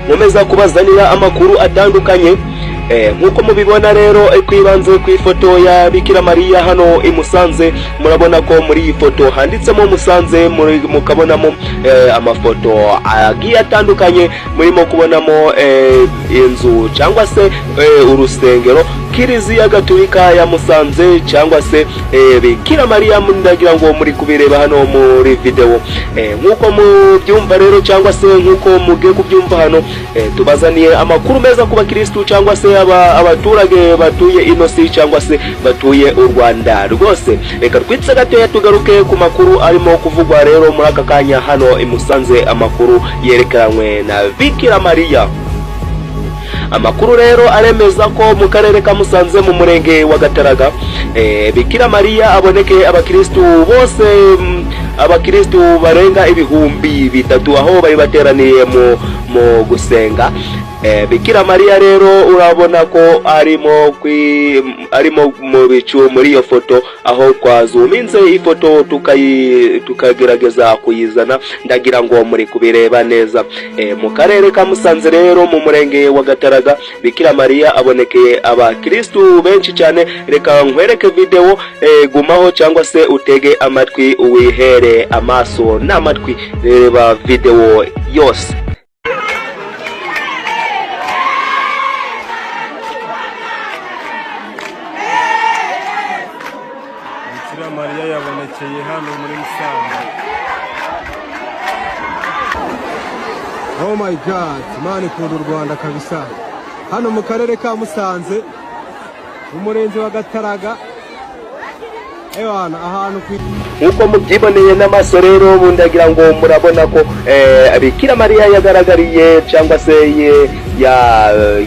nkomeza kubazanira amakuru atandukanye. Nkuko mubibona rero kwibanze ku ifoto ya Bikira Mariya hano i Musanze, murabona ko muri iyi foto handitsemo Musanze, mukabonamo amafoto agiye atandukanye, murimo kubonamo inzu cyangwa se urusengero Kiliziya Gatolika ya Musanze cyangwa se Bikira Mariya, ndagira ngo muri kubireba hano muri video. Nkuko mubyumva rero cyangwa se nkuko mugiye kubyumva hano, tubazaniye amakuru meza ku bakristo cyangwa se abaturage batuye inosi cyangwa se batuye u Rwanda rwose. Reka twitse gatoya tugaruke ku makuru arimo kuvugwa rero muri aka kanya hano i Musanze, amakuru yerekeranywe na Bikira Mariya. Amakuru rero aremeza ko mu karere ka Musanze mu murenge wa Gataraga, Bikira Mariya aboneke abakristo bose, abakristo barenga ibihumbi 3 aho bari bateraniye mu gusenga. Bikira Mariya rero urabona ko arimo mu bicu muri iyo foto, aho twazuminze ifoto tukagerageza kuyizana, ndagira ngo muri kubireba neza. Mu karere ka Musanze rero mu murenge wa Gataraga, Bikira Mariya abonekeye abakristo benshi cyane. Reka nkwereke video, gumaho cyangwa se utege amatwi uwihere amaso n'amatwi, reba video yose. Bikira Mariya yabonekeye hano muri Musanze. Oh my God, Imana ikunda u Rwanda kabisa. Hano mu karere ka Musanze, umurenge wa Gataraga, ahantu nkuko mubyiboneye n'amaso rero, bundagira ngo murabona ko Bikira Mariya yagaragariye cyangwa se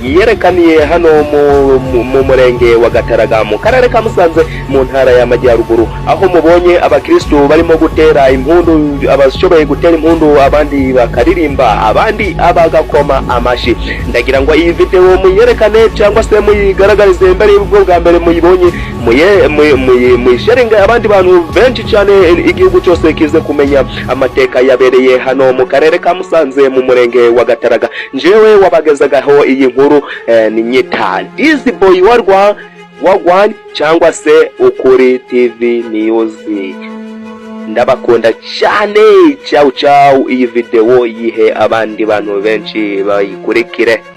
yerekaniye hano mu murenge wa Gataraga mu karere ka Musanze mu ntara y'Amajyaruguru, aho mubonye abakristo barimo gutera impundu, abashoboye gutera impundu, abandi bakaririmba, abandi abagakoma amashi. Ndagira ngo iyi video muyerekane cyangwa se muyigaragarize mbere y'ubwo bwa mbere muyibonye, muyisharinga abandi bantu benshi cyane, igihugu cyose kize kumenya amateka yabereye hano mu karere ka Musanze mu murenge wa Gataraga. Njewe wabagezagaho iyi nkuru ni nyita Dizzy Boy wagwan cyangwa se Ukuri TV News. Ndabakunda cyane, ciao ciao. Iyi video yihe abandi bantu benshi bayikurikire.